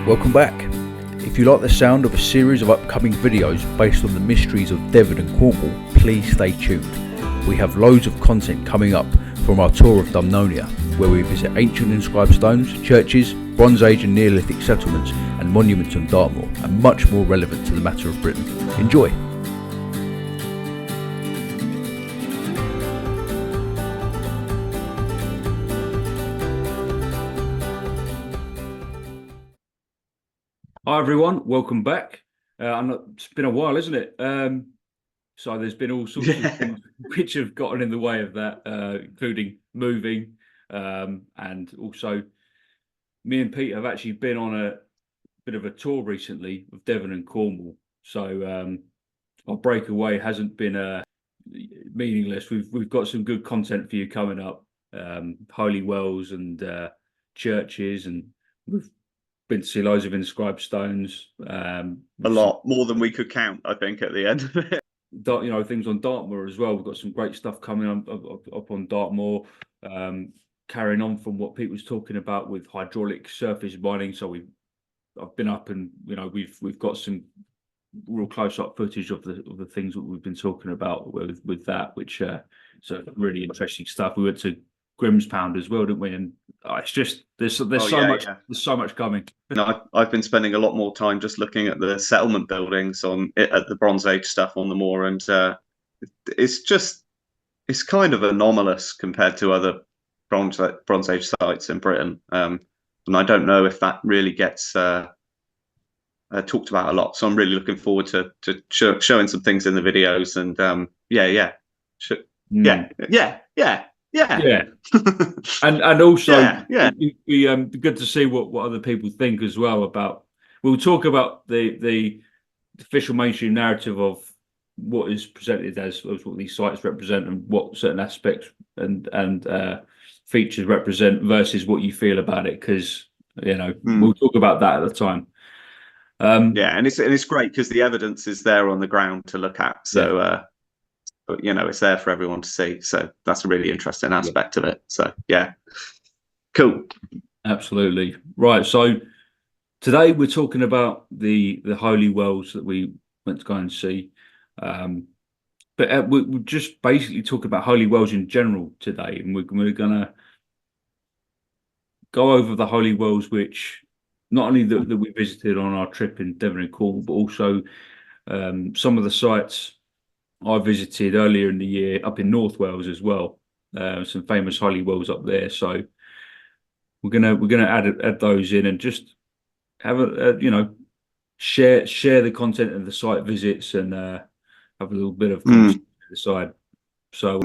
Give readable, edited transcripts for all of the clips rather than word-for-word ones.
Welcome back. If you like the sound of a series of upcoming videos based on the mysteries of Devon and Cornwall, please stay tuned. We have loads of content coming up from our tour of Dumnonia, where we visit ancient inscribed stones, churches, Bronze Age and Neolithic settlements and monuments on Dartmoor, and much more relevant to the matter of Britain. Enjoy! Hi everyone, welcome back. It's been a while, isn't it? So there's been all sorts of things which have gotten in the way of that, including moving, and also me and Pete have actually been on a bit of a tour recently of Devon and Cornwall. So our breakaway hasn't been meaningless. We've got some good content for you coming up, holy wells and churches, and we've been to see loads of inscribed stones. A lot more than we could count, I think, at the end of it. You know, things on Dartmoor as well. We've got some great stuff coming up on Dartmoor, carrying on from what Pete was talking about with hydraulic surface mining. So I've been up, and you know, we've got some real close-up footage of the things that we've been talking about with that, which so really interesting stuff. We went to Grimspound as well, didn't we? And it's just there's so much coming. No, I've been spending a lot more time just looking at the settlement buildings at the Bronze Age stuff on the moor, and it's kind of anomalous compared to other Bronze Age sites in Britain, and I don't know if that really gets talked about a lot. So I'm really looking forward to showing some things in the videos, and and also it'd be good to see what other people think as well about. We'll talk about the official mainstream narrative of what is presented as what these sites represent and what certain aspects and features represent versus what you feel about it, because we'll talk about that at the time. And it's great because the evidence is there on the ground to look at, so but it's there for everyone to see, so that's a really interesting aspect of it. So cool. Absolutely right. So today we're talking about the holy wells that we went to go and see, but we'll just basically talk about holy wells in general today, and we're gonna go over the holy wells which not only that we visited on our trip in Devon and Cornwall, but also some of the sites I visited earlier in the year up in North Wales as well. Some famous holy wells up there. So we're gonna add those in and just have share the content of the site visits and have a little bit of conversation to the side. So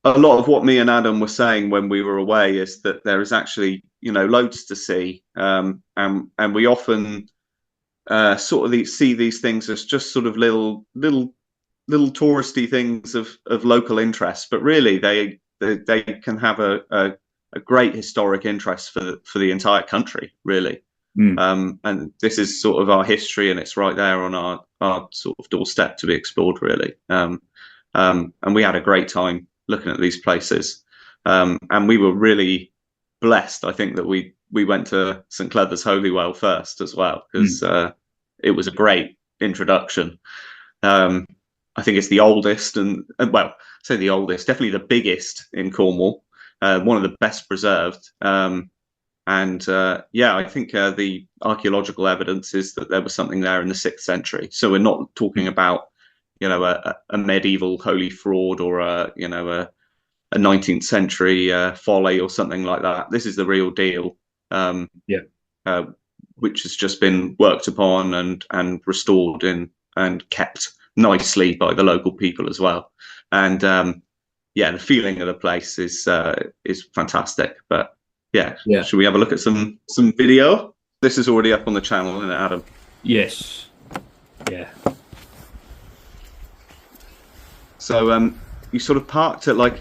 a lot of what me and Adam were saying when we were away is that there is actually loads to see, and we often sort of see these things as just sort of little touristy things of local interest, but really they can have a great historic interest for the entire country, really. And this is sort of our history, and it's right there on our sort of doorstep to be explored, really. And we had a great time looking at these places, and we were really blessed, I think, that we went to St Clether's Holy Well first as well, because it was a great introduction. I think it's the oldest, and well, I say the oldest, definitely the biggest in Cornwall, one of the best preserved. I think the archaeological evidence is that there was something there in the 6th century. So we're not talking about, a medieval holy fraud or a 19th century folly or something like that. This is the real deal, which has just been worked upon and restored and kept nicely by the local people as well. And the feeling of the place is fantastic. But should we have a look at some video? This is already up on the channel, isn't it, Adam? Yes. So you sort of parked at like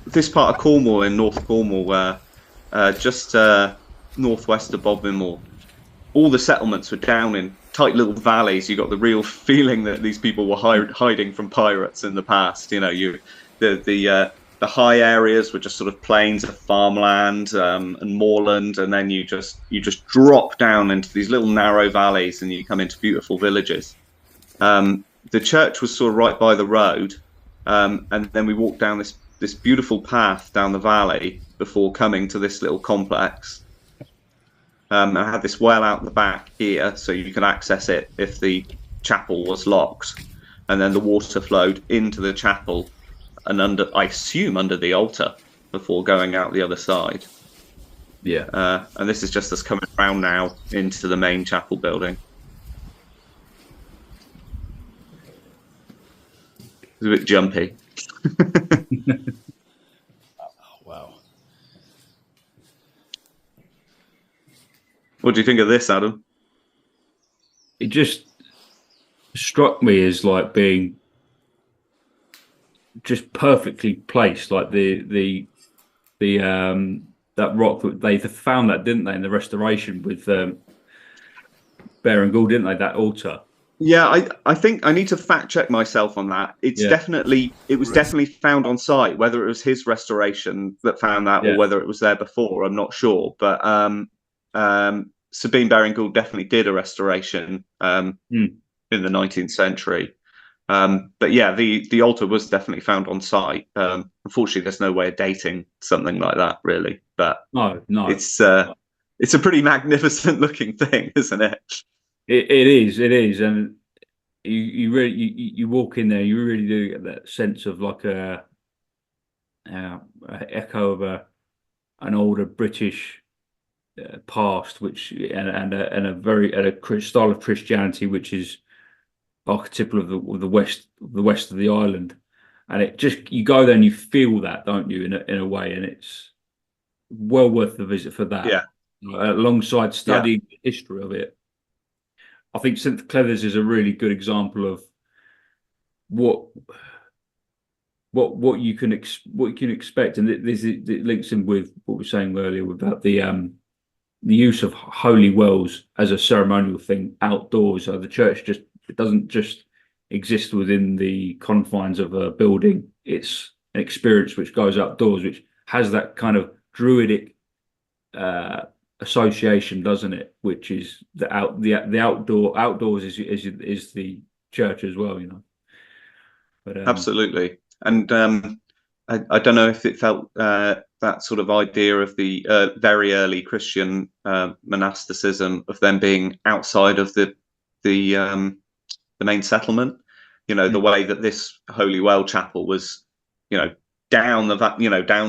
this part of Cornwall in North Cornwall, just northwest of Bodmin Moor. All the settlements were down in tight little valleys. You got the real feeling that these people were hiding from pirates in the past. The the high areas were just sort of plains of farmland and moorland, and then you just drop down into these little narrow valleys, and you come into beautiful villages. The church was sort of right by the road, and then we walked down this beautiful path down the valley before coming to this little complex. I had this well out the back here, so you could access it if the chapel was locked, and then the water flowed into the chapel and I assume under the altar before going out the other side. Yeah. And this is just us coming around now into the main chapel building. It's a bit jumpy. Oh, wow. What do you think of this, Adam? It just struck me as like being just perfectly placed, like the that rock that they found, that, didn't they, in the restoration with Bear and Gall, didn't they, that altar? Yeah, I think I need to fact check myself on that. It was definitely found on site. Whether it was his restoration that found that, or whether it was there before, I'm not sure. But Sabine Baring Gould definitely did a restoration in the 19th century. But yeah, the altar was definitely found on site. Unfortunately, there's no way of dating something like that, really. But no, it's a pretty magnificent looking thing, isn't it? It is, and you really you walk in there, you really do get that sense of like a echo of an older British past, which and a style of Christianity which is archetypal of the west of the island, and it just, you go there and you feel that, don't you, in a way, and it's well worth the visit for that. Yeah, alongside studying the history of it. I think St Clether's is a really good example of what you can expect, and it links in with what we were saying earlier about the use of holy wells as a ceremonial thing outdoors. So the church it doesn't just exist within the confines of a building. It's an experience which goes outdoors, which has that kind of druidic association, doesn't it? Which is the outdoors is the church as well, you know. But absolutely. And I don't know if it felt that sort of idea of the very early Christian monasticism of them being outside of the main settlement. You know, the way that this Holy Well Chapel was, you know, down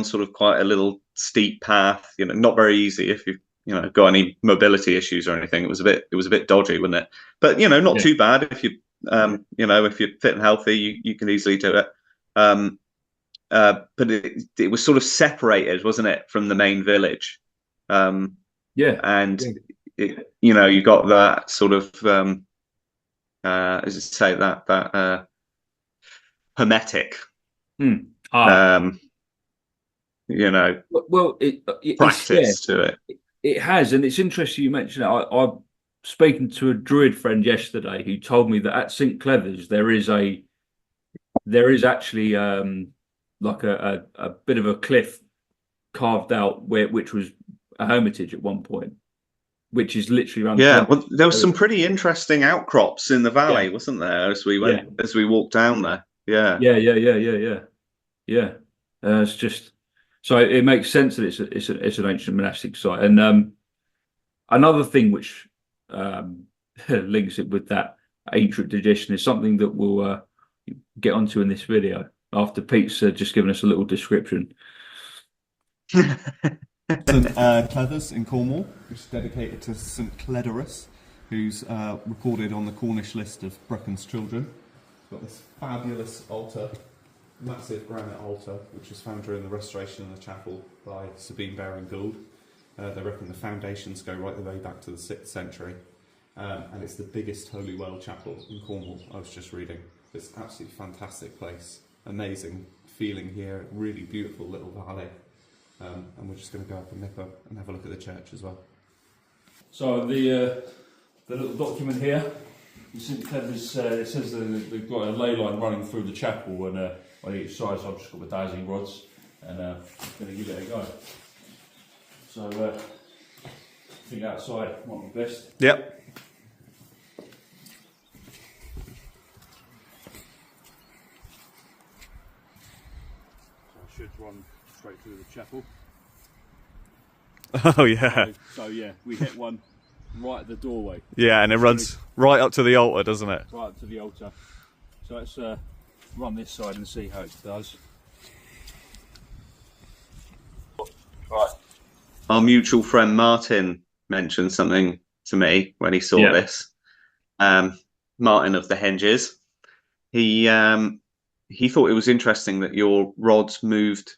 sort of quite a little steep path. You know, not very easy if you got any mobility issues or anything. It was a bit dodgy, wasn't it? But not too bad if you if you're fit and healthy, you can easily do it. But it was sort of separated, wasn't it, from the main village? And you got that sort of as I say, that hermetic practice to it. It has, and it's interesting you mentioned it. I've spoken to a Druid friend yesterday who told me that at St Clether's there is actually like a bit of a cliff carved out which was a hermitage at one point, which is literally around. Yeah, well, there was some pretty interesting outcrops in the valley, wasn't there? As we walked down there. Yeah. It's just, so it makes sense that it's an ancient monastic site. And another thing which links it with that ancient tradition is something that we'll get onto in this video after Pete's just given us a little description. St Clethers in Cornwall, which is dedicated to St Cletherus, who's recorded on the Cornish list of Breccon's children. It's got this fabulous altar, massive granite altar, which was found during the restoration of the chapel by Sabine Baring Gould. They reckon the foundations go right the way back to the 6th century. And it's the biggest Holy Well chapel in Cornwall, I was just reading. It's an absolutely fantastic place. Amazing feeling here, really beautiful little valley. And we're just going to go up and and have a look at the church as well. So the little document here, St Clether's, it says that they've got a ley line running through the chapel, and on each side, so I've just got the dowsing rods. and I'm going to give it a go. So I think outside might be best. Yep. I should run straight through the chapel. Oh yeah. So yeah, we hit one right at the doorway. Yeah, and it runs right up to the altar, doesn't it? Right up to the altar. So let's run this side and see how it does. Right. Our mutual friend Martin mentioned something to me when he saw this. Martin of the Henges. He thought it was interesting that your rods moved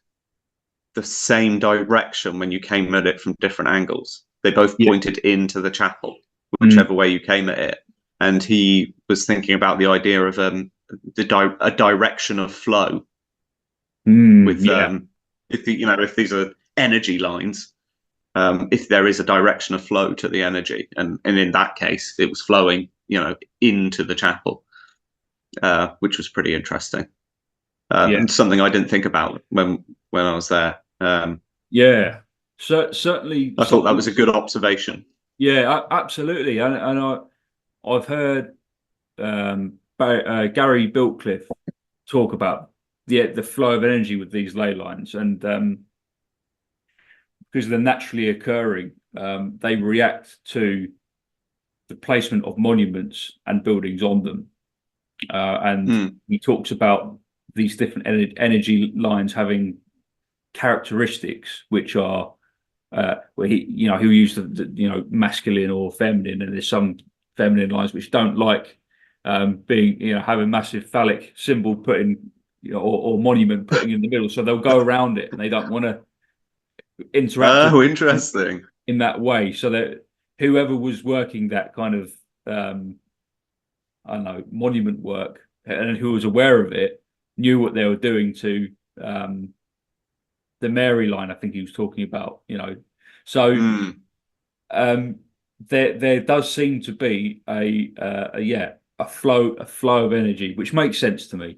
the same direction when you came at it from different angles. They both pointed into the chapel, whichever way you came at it. And he was thinking about the idea of a direction of flow with if these are energy lines, if there is a direction of flow to the energy, and in that case it was flowing, into the chapel, which was pretty interesting. And something I didn't think about when I was there. So certainly I thought that was a good observation. Yeah, absolutely. And I've heard Gary Biltcliffe talk about the flow of energy with these ley lines, and because they're naturally occurring, they react to the placement of monuments and buildings on them. And he talks about these different energy lines having characteristics which are where he used the masculine or feminine, and there's some feminine lines which don't like being having massive phallic symbol put in or monument putting in the middle, so they'll go around it and they don't want to interact interesting in that way, so that whoever was working that kind of I don't know, monument work, and who was aware of it, knew what they were doing to the Mary line, I think he was talking about, So there does seem to be a flow of energy, which makes sense to me.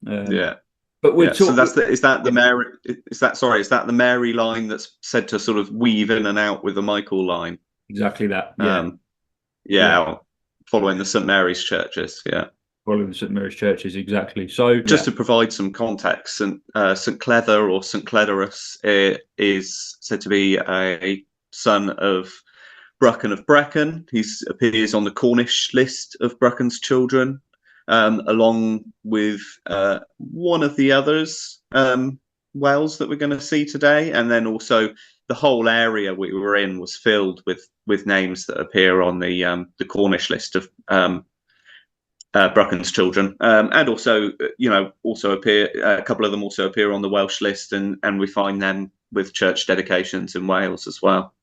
But we're talking. So is that the Mary line that's said to sort of weave in and out with the Michael line? Exactly that. Following the St Mary's churches. Following the St Mary's churches, exactly. So just to provide some context, St Clether or St Cletherus is said to be a son of Brucken of Brecon. He appears on the Cornish list of Brucken's children, along with one of the others, Wells, that we're going to see today, and then also the whole area we were in was filled with names that appear on the Cornish list of Brucken's children, and also appear, a couple of them also appear on the Welsh list, and we find them with church dedications in Wales as well.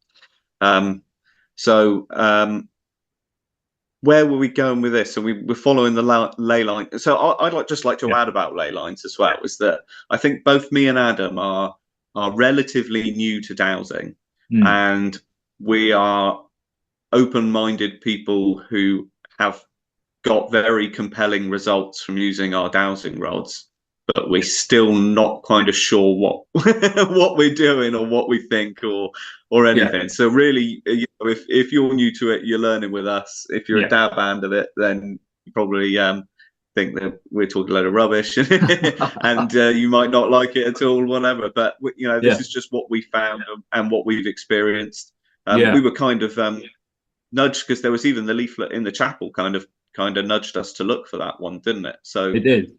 Where were we going with this? So we're following the ley line. So I'd just like to add about ley lines as well, is that I think both me and Adam are relatively new to dowsing, and we are open-minded people who have got very compelling results from using our dowsing rods, but we're still not kind of sure what what we're doing or what we think or anything. So really, if you're new to it, you're learning with us. If you're a dab hand of it, then you probably think that we're talking a load of rubbish, and you might not like it at all, whatever. But this is just what we found and what we've experienced. We were kind of nudged, because there was even the leaflet in the chapel kind of nudged us to look for that one, didn't it? So it did.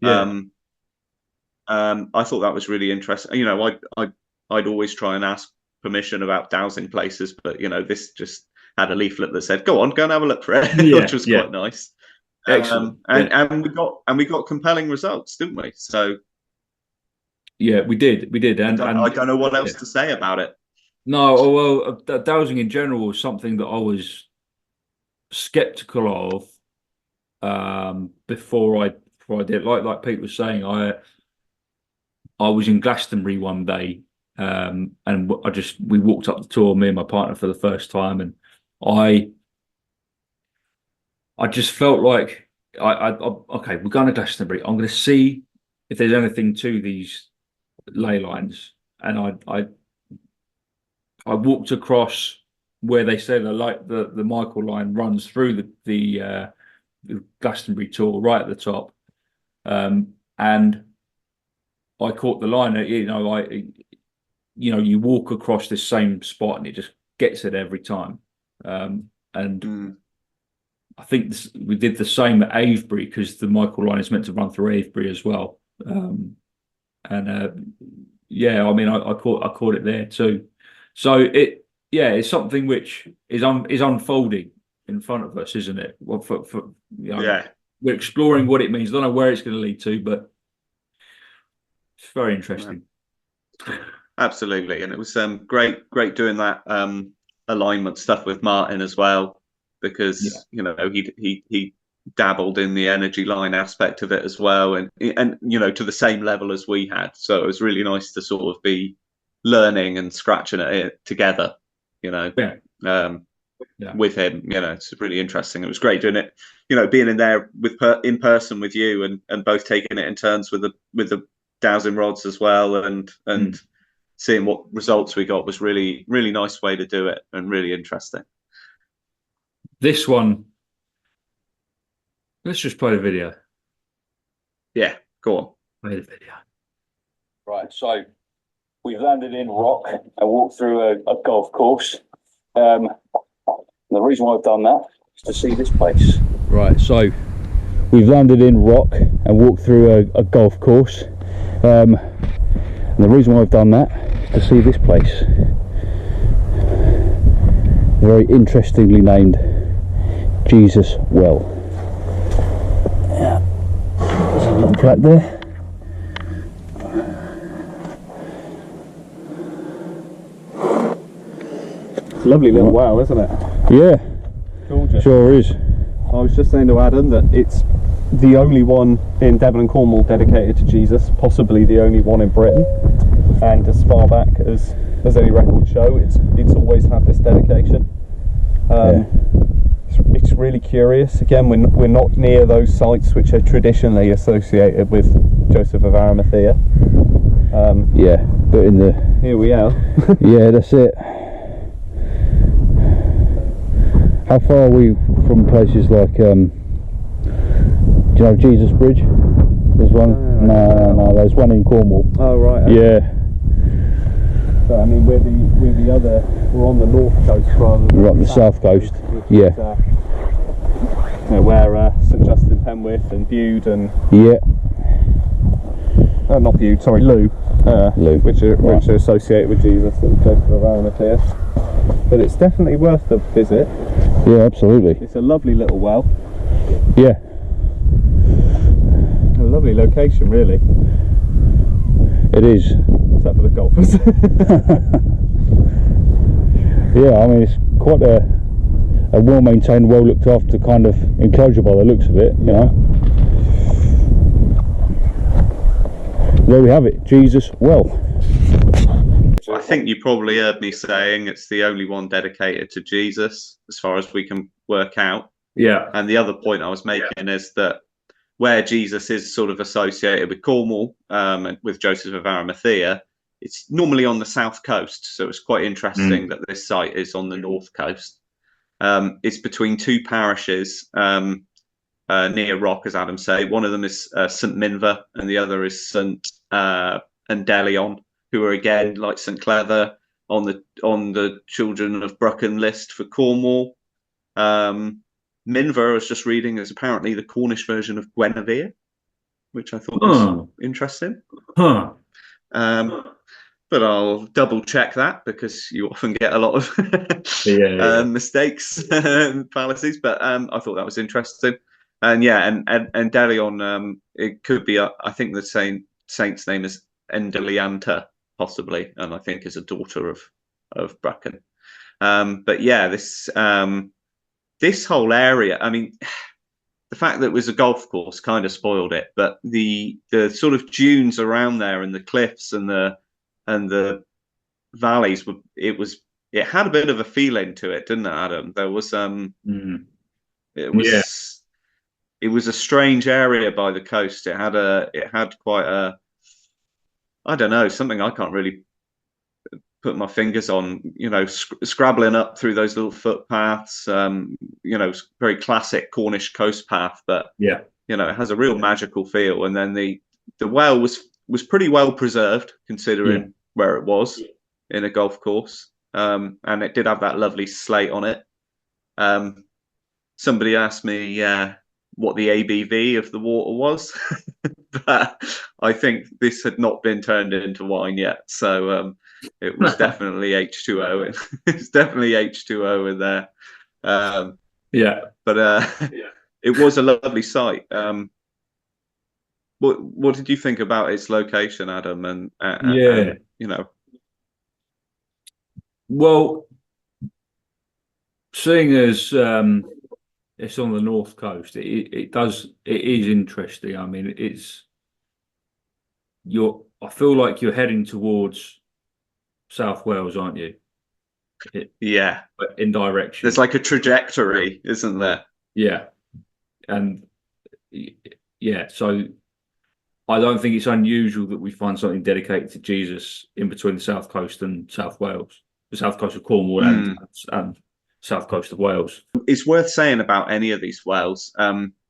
I thought that was really interesting. I'd always try and ask permission about dowsing places, but this just had a leaflet that said, go and have a look for it, which was quite nice. Excellent. And we got compelling results, didn't we? So we did, and I don't know what else to say about it. No, well, dowsing in general was something that I was skeptical of before I did. Like Pete was saying, I was in Glastonbury one day, and we walked up the tour, me and my partner, for the first time, and I just felt like okay, we're going to Glastonbury. I'm going to see if there's anything to these ley lines, and I walked across where they say the Michael line runs through the Glastonbury tour right at the top, and I caught the line. You walk across this same spot and it just gets it every time. And I think we did the same at Avebury, because the Michael line is meant to run through Avebury as well. Yeah, I mean, I caught it there too. So it's something which is unfolding in front of us, isn't it? Well, we're exploring what it means. I don't know where it's going to lead to, but it's very interesting. Absolutely, and it was great doing that alignment stuff with Martin as well, because he dabbled in the energy line aspect of it as well, and to the same level as we had. So it was really nice to sort of be learning and scratching at it together, with him. It's really interesting. It was great doing it, being in there in person with you, and both taking it in turns with the dowsing rods as well, and seeing what results we got was really, really nice way to do it, and really interesting. This one, let's just play the video. Yeah, go on. Play the video. Right, so we've landed in Rock and walked through a golf course. And the reason why I've done that is to see this place. Right, so we've landed in Rock and walked through a golf course. And the reason why I've done that is to see this place. Very interestingly named Jesus Well. There's a little plaque there. It's a lovely little well, isn't it? Yeah, gorgeous. Sure is. I was just saying to Adam that it's the only one in Devon and Cornwall dedicated to Jesus, possibly the only one in Britain, and as far back as any records show, it's always had this dedication. It's really curious. Again, we're not near those sites which are traditionally associated with Joseph of Arimathea. But here we are. Yeah, that's it. How far are we from places like, do you know Jesus Bridge? There's one. No, there's one in Cornwall. Oh right. Okay. Yeah. So I mean, we're on the north coast rather than we're on the south coast. Yeah. Where St Justin Penwith and Bude and not Bude, sorry, Lou, which are associated with Jesus and Joseph of Arimathea. But it's definitely worth the visit. Yeah, absolutely. It's a lovely little well. Yeah. A lovely location, really. It is. Except for the golfers. Yeah, I mean, it's quite a well-maintained, well-looked-after kind of enclosure by the looks of it, you know. There we have it, Jesus Well. I think you probably heard me saying it's the only one dedicated to Jesus, as far as we can work out. Yeah. And the other point I was making is that where Jesus is sort of associated with Cornwall, and with Joseph of Arimathea, it's normally on the south coast. So it's quite interesting that this site is on the north coast. It's between two parishes near Rock, as Adam said. One of them is St Minver, and the other is St Endelion, who are again, like St Clether, on the Children of Brecon list for Cornwall. Minver, I was just reading, is apparently the Cornish version of Guinevere, which I thought was interesting. But I'll double check that, because you often get a lot of mistakes and fallacies. But I thought that was interesting. And and Delion, it could be, I think the saint's name is Endelianta, possibly, and I think is a daughter of Brecon. But yeah, this whole area, I mean, the fact that it was a golf course kind of spoiled it, but the sort of dunes around there and the cliffs and the valleys, it had a bit of a feeling to it, didn't it, Adam? There was it was a strange area by the coast. It had quite I don't know, something I can't really put my fingers on, you know, scrabbling up through those little footpaths, you know, very classic Cornish coast path, but Yeah. you know, it has a real magical feel. And then the well was pretty well preserved considering where it was in a golf course. And it did have that lovely slate on it. Somebody asked me what the ABV of the water was, but I think this had not been turned into wine yet. So it was definitely H2O. It's definitely H2O in there. But it was a lovely site. What did you think about its location, Adam? And you know, well, seeing as it's on the north coast, it is interesting. I mean, I feel like you're heading towards South Wales, aren't you? Yeah, but in direction. There's like a trajectory, isn't there? Yeah, and yeah, so I don't think it's unusual that we find something dedicated to Jesus in between the south coast and South Wales, the south coast of Cornwall and south coast of Wales. It's worth saying about any of these wells.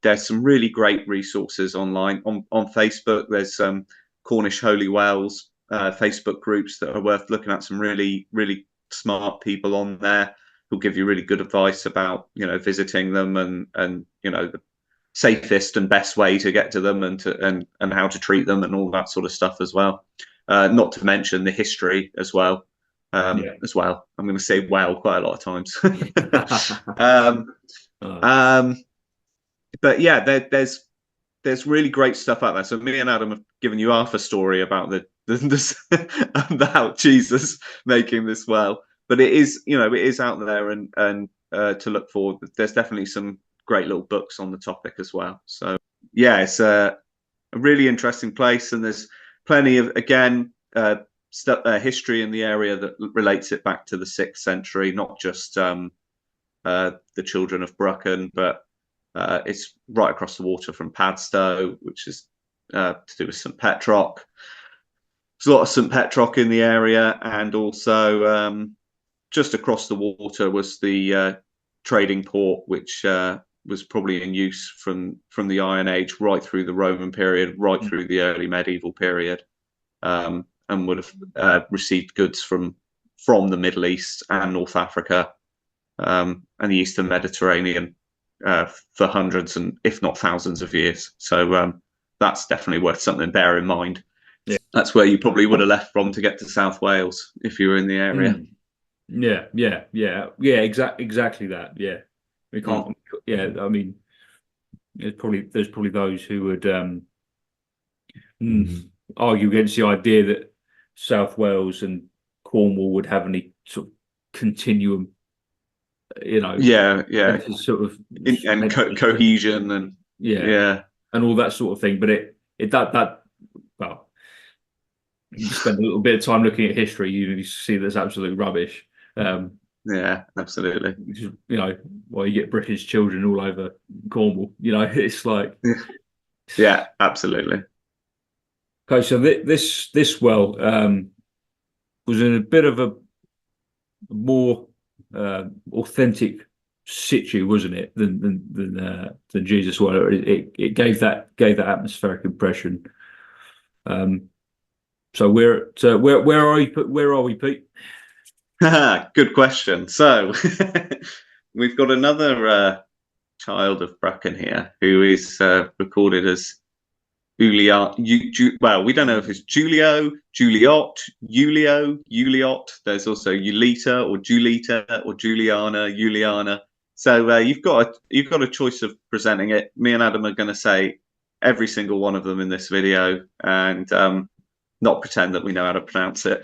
There's some really great resources online on Facebook. There's some Cornish Holy Wells Facebook groups that are worth looking at. Some really, really smart people on there who'll give you really good advice about, you know, visiting them and you know, the safest and best way to get to them and how to treat them and all that sort of stuff as well. Not to mention the history as well. As well, I'm going to say "well" quite a lot of times. But yeah, there's really great stuff out there. So me and Adam have given you half a story about about Jesus making this well, but it is, you know, it is out there and to look for. There's definitely some great little books on the topic as well. So yeah, it's a really interesting place, and there's plenty of history in the area that relates it back to the 6th century, not just the children of Brecon, but it's right across the water from Padstow, which is to do with St Petroc. There's a lot of St Petroc in the area, and also just across the water was the trading port, which was probably in use from the Iron Age right through the Roman period, right through the early medieval period. And would have received goods from the Middle East and North Africa and the Eastern Mediterranean for hundreds and if not thousands of years. So that's definitely worth something to bear in mind. Yeah. That's where you probably would have left from to get to South Wales if you were in the area. Exactly that. Yeah, we can't. Yeah, I mean, there's probably those who would argue against the idea that South Wales and Cornwall would have any sort of continuum, you know. Sort of cohesion and and all that sort of thing. But well, you spend a little bit of time looking at history, you see that's absolute rubbish. Yeah, absolutely. Which is, you know, why you get British children all over Cornwall. You know, it's like yeah, absolutely. Okay, so this well was in a bit of a more authentic situ, wasn't it, than Jesus well? It gave that atmospheric impression. So where are we, Pete? Good question. So we've got another child of Brecon here who is recorded as well, we don't know if it's Julio, Juliot, Julio, Juliot. There's also Julitta or Julieta or Juliana. So you've got a choice of presenting it. Me and Adam are going to say every single one of them in this video and not pretend that we know how to pronounce it.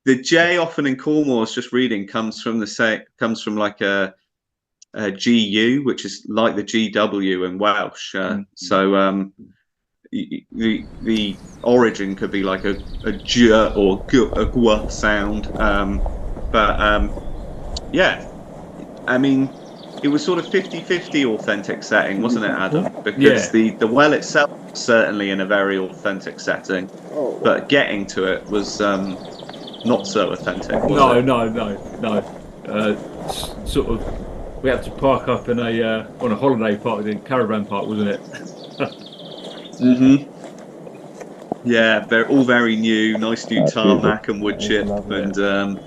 The J often in Cornwall, I was just reading, comes from like a GU, which is like the GW in Welsh. So the origin could be like a J or a Gw sound. Yeah, I mean, it was sort of 50-50 authentic setting, wasn't it, Adam? Yeah. Because the well itself was certainly in a very authentic setting, but getting to it was not so authentic, was No, it? no. Sort of, we had to park up in a on a holiday park, the caravan park, wasn't it? Mm-hmm. Yeah, they're all very new, nice new That's tarmac beautiful. and wood That is chip, lovely. and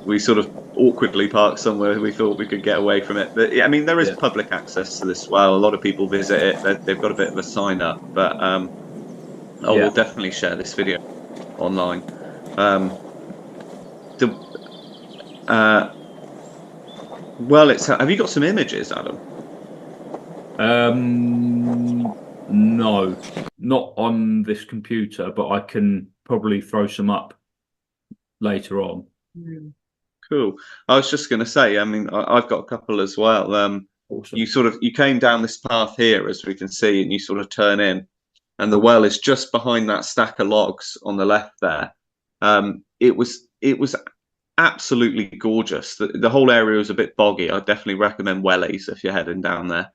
we sort of awkwardly parked somewhere we thought we could get away from it. But yeah, I mean, there is Yeah. public access to this well. A lot of people visit it. They've got a bit of a sign up, but Yeah. we'll definitely share this video online. The well, have you got some images, Adam? No, not on this computer, but I can probably throw some up later on. Cool. I was just going to say, I mean, I've got a couple as well. Awesome. You came down this path here, as we can see, and you sort of turn in, and the well is just behind that stack of logs on the left there. It was absolutely gorgeous. The whole area was a bit boggy. I definitely recommend wellies if you're heading down there.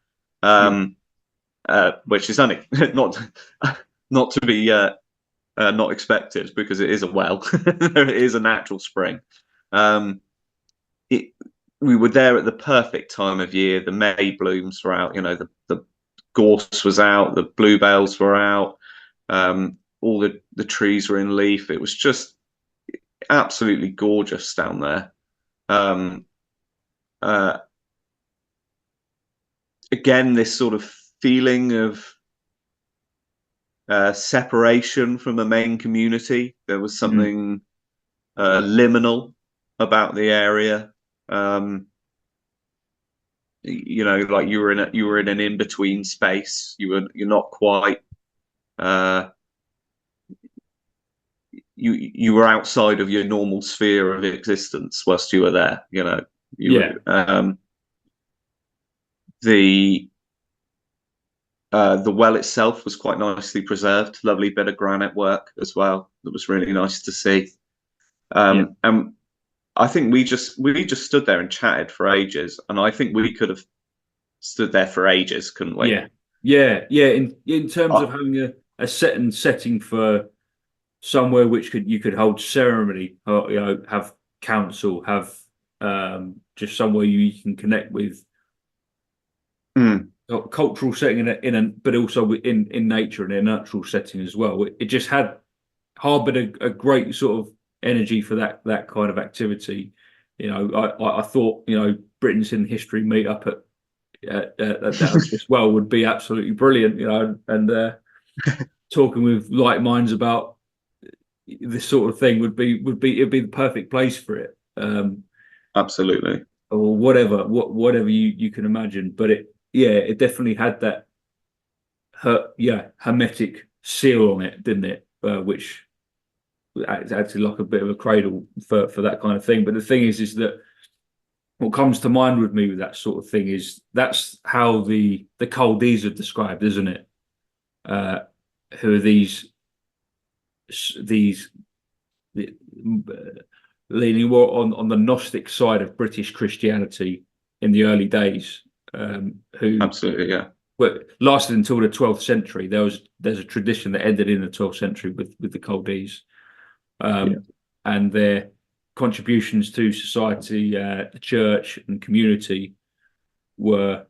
Which is not to be not expected, because it is a well. It is a natural spring. We were there at the perfect time of year. The May blooms were out. You know, the gorse was out. The bluebells were out. All the trees were in leaf. It was just absolutely gorgeous down there. Again, this sort of feeling of separation from the main community. There was something liminal about the area. You know, like you were in an in-between space. You're not quite. You were outside of your normal sphere of existence whilst you were there. You know. The well itself was quite nicely preserved. Lovely bit of granite work as well. That was really nice to see. And I think we just stood there and chatted for ages, and I think we could have stood there for ages, couldn't we? Yeah. In terms of having a setting for somewhere which you could hold ceremony, or, you know, have council, have just somewhere you can connect with. Cultural setting but also in nature and in a natural setting as well. It just harbored a great sort of energy for that kind of activity. You know, I thought, you know, Britain's Hidden History meet up at this well would be absolutely brilliant. You know, and talking with like minds about this sort of thing it'd be the perfect place for it. Absolutely. Or whatever you can imagine, but it definitely had that hermetic seal on it, didn't it? Which acted like a bit of a cradle for that kind of thing. But the thing is that what comes to mind with me with that sort of thing is that's how the Chaldees are described, isn't it? Who are these leaning more on the Gnostic side of British Christianity in the early days, who absolutely but lasted until the 12th century. There's a tradition that ended in the 12th century with the Chaldees, and their contributions to society, the church and community were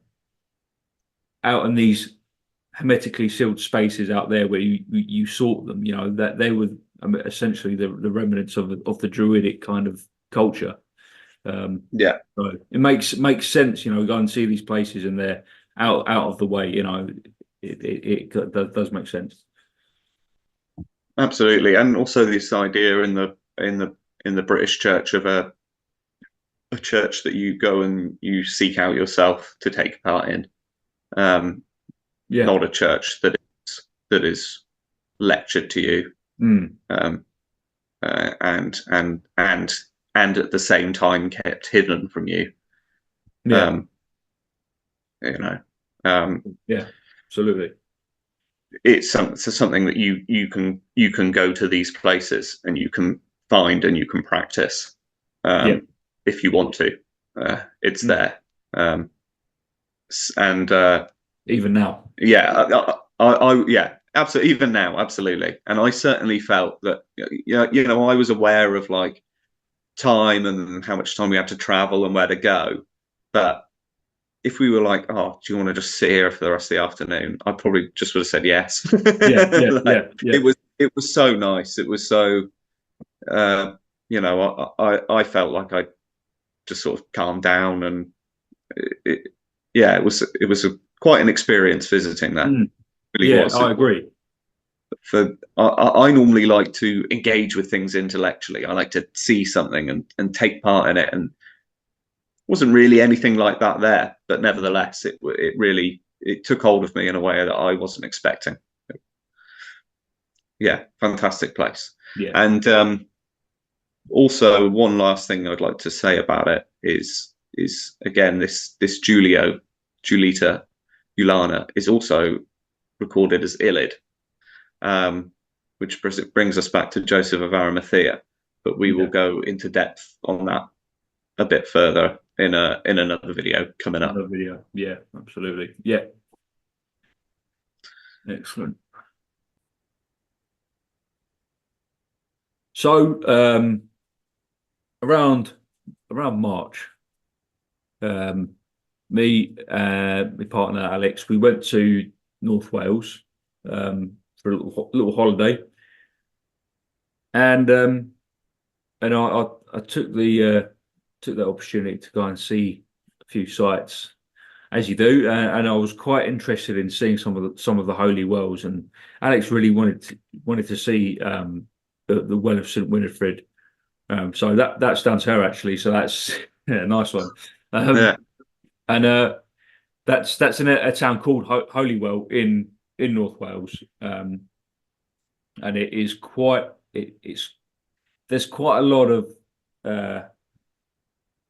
out in these hermetically sealed spaces out there where you sought them. You know, that they were essentially the remnants of the Druidic kind of culture. So it makes sense. You know, go and see these places and they're out of the way. You know, it does make sense. Absolutely, and also this idea in the British Church of a church that you go and you seek out yourself to take part in. Not a church that is lectured to you, and at the same time kept hidden from you. You know, absolutely. It's something that you can go to these places and you can find and you can practice if you want to. It's there. and even now. Yeah, yeah, absolutely. Even now, absolutely. And I certainly felt that, I was aware of like time and how much time we had to travel and where to go. But if we were like, oh, do you want to just sit here for the rest of the afternoon? I probably just would have said yes. Yeah, Like, yeah. It was so nice. It was so, I felt like I just sort of calmed down, and it was quite an experience visiting there. It really was. I agree. I normally like to engage with things intellectually. I like to see something and take part in it, and wasn't really anything like that there. But nevertheless, it really took hold of me in a way that I wasn't expecting. Yeah, fantastic place. Yeah. And also, one last thing I'd like to say about it is again this Julitta Ulana is also recorded as Ilid, which brings us back to Joseph of Arimathea. But we will go into depth on that a bit further in another video coming up. Another video, yeah, absolutely, yeah. Excellent. So around March, me and my partner Alex, we went to North Wales for a little holiday, and I took that opportunity to go and see a few sites, as you do, and I was quite interested in seeing some of the holy wells, and Alex really wanted to see the well of St Winefride. So that's down to her actually. So that's a nice one. And that's in a town called Holywell in North Wales, and it is there's quite a lot of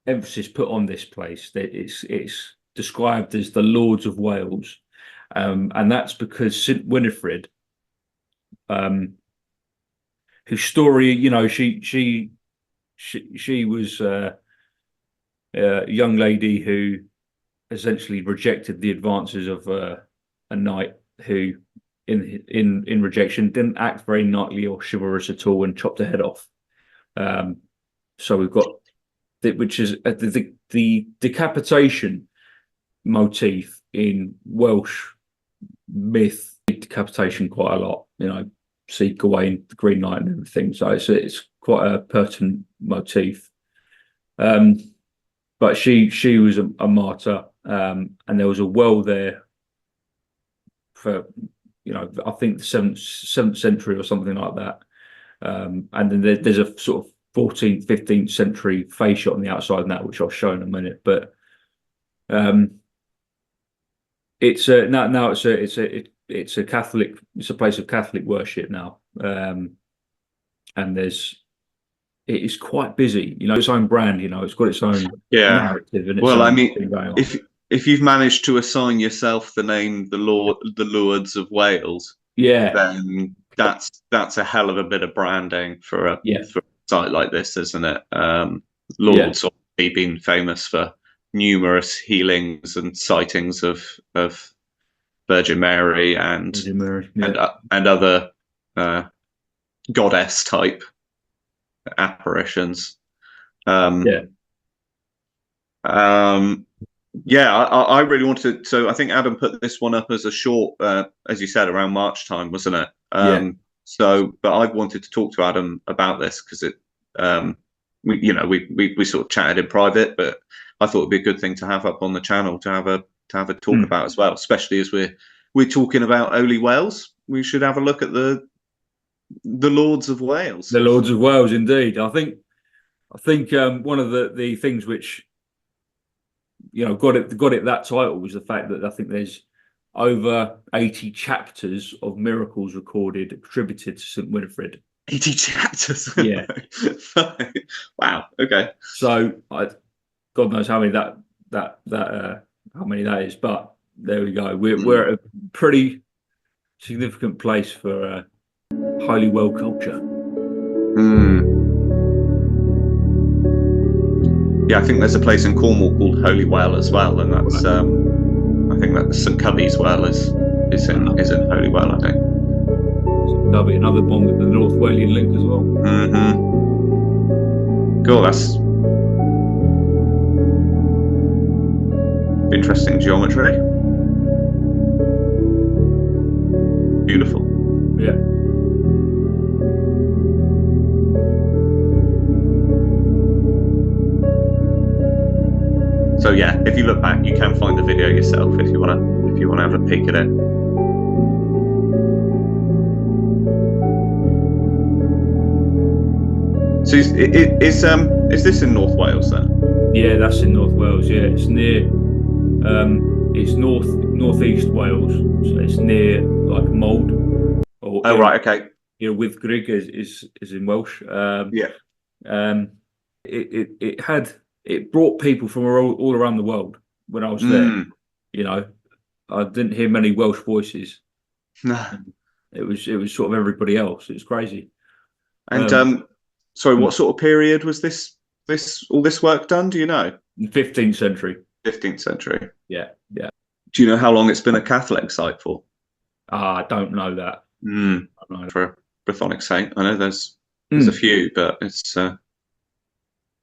emphasis put on this place. That it's described as the Lords of Wales, and that's because St Winefride, whose story, she was a young lady who essentially rejected the advances of a knight who, in rejection, didn't act very knightly or chivalrous at all and chopped her head off. So we've got which is the decapitation motif in Welsh myth. Decapitation quite a lot, see Gawain, the Green Knight, and everything. So it's quite a pertinent motif. But she was a martyr, and there was a well there for I think the seventh century or something like that. And then there's a sort of 14th, 15th century face shot on the outside of that, which I'll show in a minute. But it's a Catholic. It's a place of Catholic worship now, and it is quite busy. Its own brand. It's got its own narrative. And well, I mean, if you've managed to assign yourself the name the Lords of Wales, then that's a hell of a bit of branding for a site like this, isn't it? Lords obviously been famous for numerous healings and sightings of Virgin Mary and other goddess type apparitions. I really wanted. So I think Adam put this one up as a short, as you said, around March time, wasn't it? So, but I wanted to talk to Adam about this because we sort of chatted in private, but I thought it'd be a good thing to have up on the channel to have a talk about as well, especially as we're talking about Holy Wales. We should have a look at the Lords of Wales. The Lords of Wales, indeed. I think one of the things which got it that title was the fact that I think there's over 80 chapters of miracles recorded attributed to St Winefride. 80 chapters. Yeah. Wow. Okay. So God knows how many how many that is, but there we go. We're at a pretty significant place for Holy Well culture. Yeah, I think there's a place in Cornwall called Holywell as well, and that's think that St Cubby's well is in Holywell, I think. There'll be another one with the North Walian link as well. Cool, that's interesting geometry. Beautiful. Yeah. So yeah, if you look back, you can find the video yourself if you wanna have a peek at it. So is this in North Wales then? Yeah, that's in North Wales. Yeah, it's near. It's northeast Wales, so it's near like Mold. Oh right, okay. You know, with Grig is in Welsh. It brought people from all around the world when I was there. You know, I didn't hear many Welsh voices. It was sort of everybody else. It was crazy. And sorry, what sort of period was all this work done? Do you know? 15th century. 15th century. Yeah. Do you know how long it's been a Catholic site for? I don't know that. I don't know. For a Brythonic saint, I know there's a few, but it's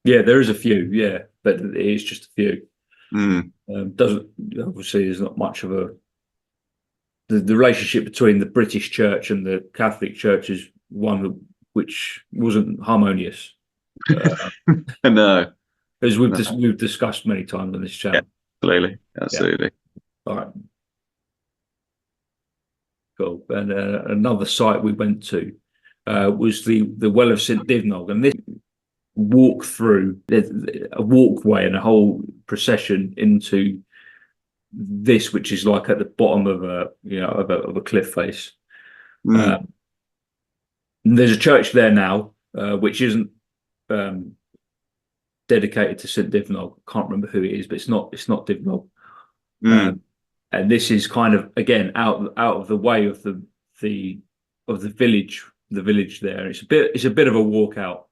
yeah, there is a few, yeah, but it is just a few. Doesn't obviously there's not much of the relationship between the British Church and the Catholic Church is one which wasn't harmonious. No, as we've discussed many times on this channel. Yeah, absolutely. Yeah. All right. Cool. And another site we went to was the Well of St Divnog, and this walk through a walkway and a whole procession into this, which is like at the bottom of a cliff face. There's a church there now, which isn't dedicated to St Divnog. I can't remember who it is, but it's not Divnog. And this is kind of again out of the way of the village there. It's a bit of a walk out.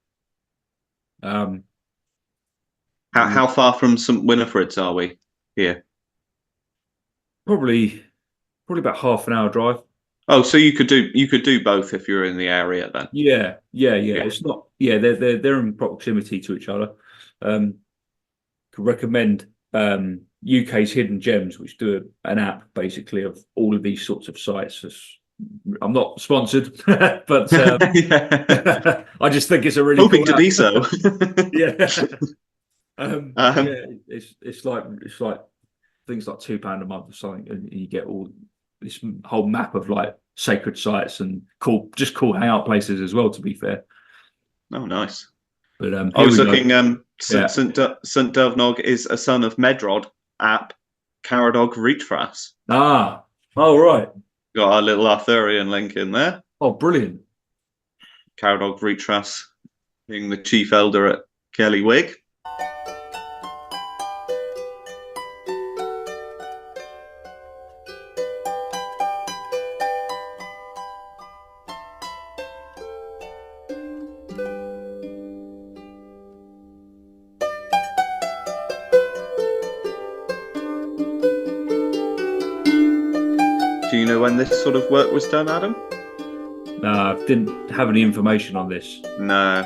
How far from St Winefride's are we here? Probably about half an hour drive. Oh, so you could do both if you're in the area then. Yeah. It's not. Yeah, they're in proximity to each other. Could recommend UK's Hidden Gems, which do an app basically of all of these sorts of sites. I'm not sponsored, but I just think it's a really hoping cool to be so. It's like things like £2 a month or something, and you get all this whole map of like sacred sites and cool hangout places as well. To be fair. Oh, nice. But I was looking. St Divnog is a son of Medrod ap CADW. Oh right. Got our little Arthurian link in there. Oh, brilliant. CADW being the chief elder at Kelly Wig. Do you know when this sort of work was done, Adam? No, I didn't have any information on this. No.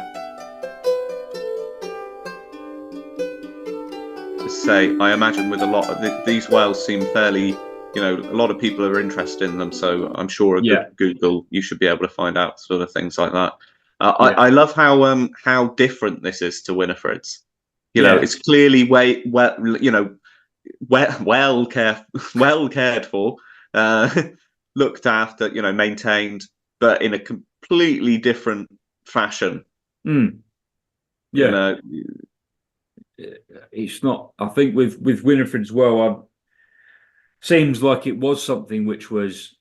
Say, I imagine with a lot of these wells seem fairly, a lot of people are interested in them, so I'm sure a good Google, you should be able to find out sort of things like that. I love how different this is to Winifred's. It's clearly well cared for. Looked after, maintained, but in a completely different fashion. It's not. I think with Winifred's well, seems like it was something which was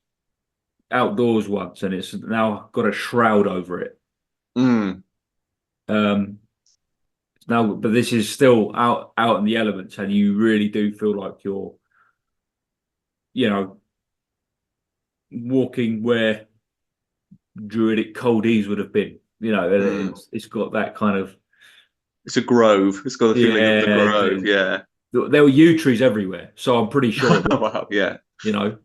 outdoors once, and it's now got a shroud over it. Now, but this is still out in the elements, and you really do feel like you're, walking where Druidic coldees would have been. It's got that kind of. It's a grove. It's got a feeling of the grove. Yeah. there were yew trees everywhere. So I'm pretty sure that, Wow, yeah. you know,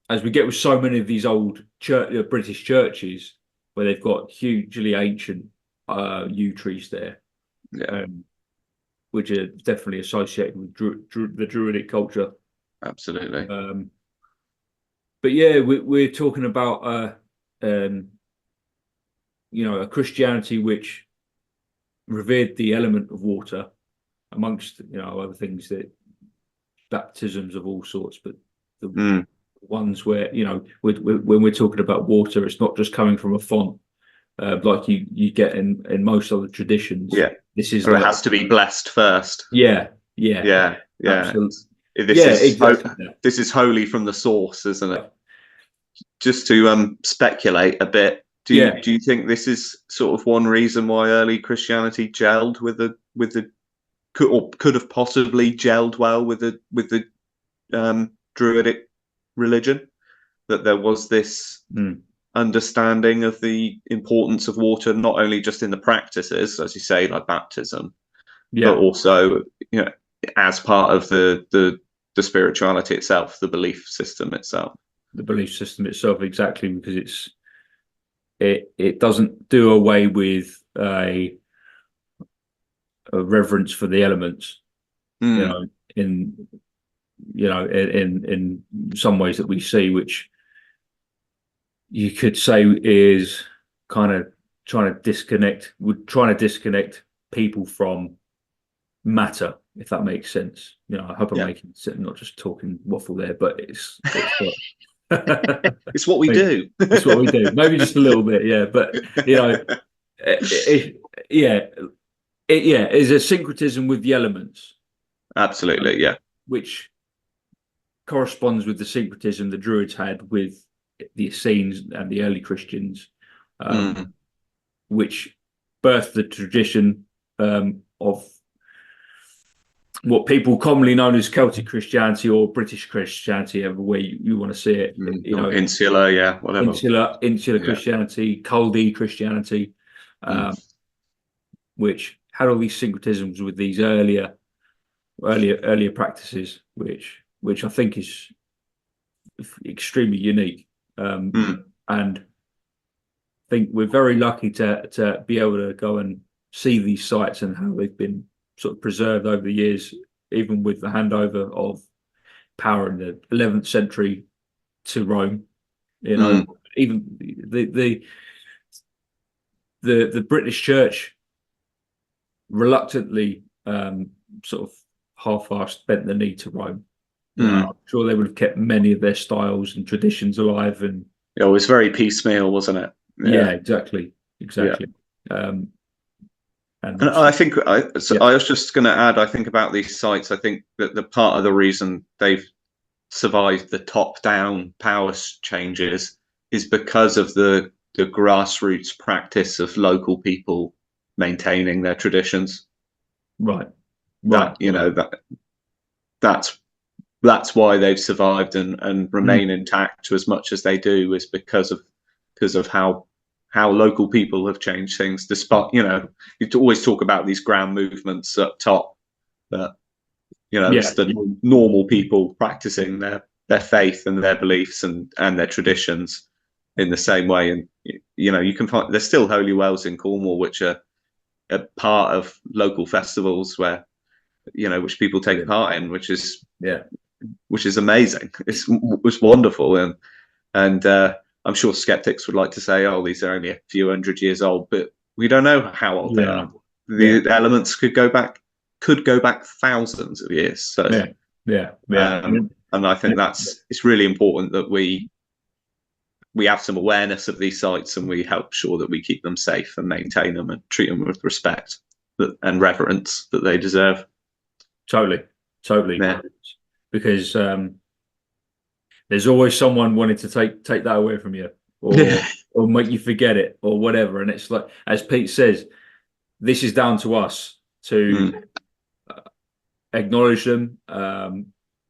as we get with so many of these old British churches where they've got hugely ancient yew trees there, Yeah, which are definitely associated with the Druidic culture. absolutely. But yeah, we're talking about a Christianity which revered the element of water, amongst other things, that baptisms of all sorts, but the ones where when we're talking about water, it's not just coming from a font like you get in most other traditions. Yeah, this is it has to be blessed first. Yeah. Absolutely. Exactly. This is holy from the source, isn't it? Just to speculate a bit, do you think this is sort of one reason why early Christianity gelled could have possibly gelled well with the Druidic religion, that there was this understanding of the importance of water, not only just in the practices, as you say, like baptism, but also as part of the spirituality itself, the belief system itself. The belief system itself, exactly, because it doesn't do away with a reverence for the elements, in some ways that we see, which you could say is kind of trying to disconnect people from matter, if that makes sense. I hope I'm making sense, not just talking waffle there, but it's it's what we do. It's what we do. Maybe just a little bit, yeah. But is a syncretism with the elements. Absolutely, yeah. Which corresponds with the syncretism the Druids had with the Essenes and the early Christians, which birthed the tradition of what people commonly known as Celtic Christianity or British Christianity, however way you want to see it. Insular, whatever. Insular Christianity, Caldi Christianity, which had all these syncretisms with these earlier practices, which I think is extremely unique. And I think we're very lucky to be able to go and see these sites and how they've been sort of preserved over the years, even with the handover of power in the 11th century to Rome. Even the British Church reluctantly sort of half-assed bent the knee to Rome. I'm sure they would have kept many of their styles and traditions alive, and it was very piecemeal, wasn't it? Yeah, exactly. Yeah. And I think I was just going to add, I think about these sites, I think that the part of the reason they've survived the top-down power changes is because of the grassroots practice of local people maintaining their traditions. Right. That's why they've survived and remain intact as much as they do, is because of how local people have changed things. Despite you always talk about these grand movements up top, but it's the normal people practicing their faith and their beliefs and their traditions in the same way. And you can find there's still holy wells in Cornwall which are a part of local festivals where which people take part in, which is amazing. It's wonderful, and I'm sure skeptics would like to say, oh, these are only a few hundred years old, but we don't know how old they are. The elements could go back thousands of years. So and I think it's really important that we have some awareness of these sites and we help sure that we keep them safe and maintain them and treat them with respect and reverence that they deserve. Totally. Yeah. Because there's always someone wanting to take that away from you, or make you forget it, or whatever. And it's like, as Pete says, this is down to us to acknowledge them,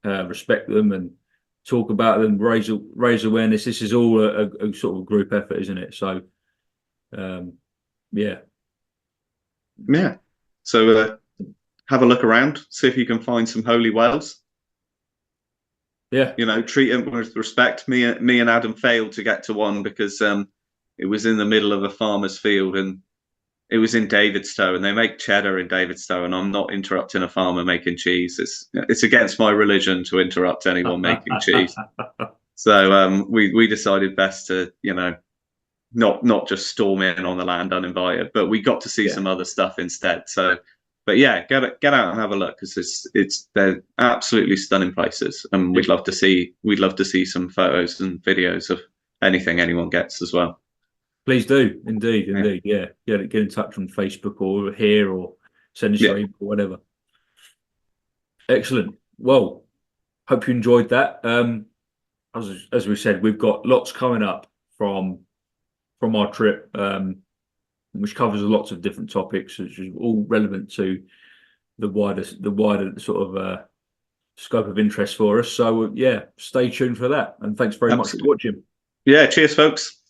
respect them, and talk about them, raise awareness. This is all a sort of group effort, isn't it? So, yeah. So have a look around, see if you can find some holy wells. Yeah. You know, treat them with respect. Me and Adam failed to get to one because it was in the middle of a farmer's field, and it was in Davidstow, and they make cheddar in Davidstow, and I'm not interrupting a farmer making cheese. It's against my religion to interrupt anyone making cheese. So we decided best to, you know, not just storm in on the land uninvited, but we got to see some other stuff instead. So, but yeah, get out and have a look, because they're absolutely stunning places, and we'd love to see some photos and videos of anything anyone gets as well. Please do, indeed. Yeah, get in touch on Facebook or here, or send us an email or whatever. Excellent. Well, hope you enjoyed that. As we said, we've got lots coming up from our trip, which covers lots of different topics, which is all relevant to the wider sort of scope of interest for us. So yeah, stay tuned for that, and thanks very much for watching. Yeah, cheers, folks.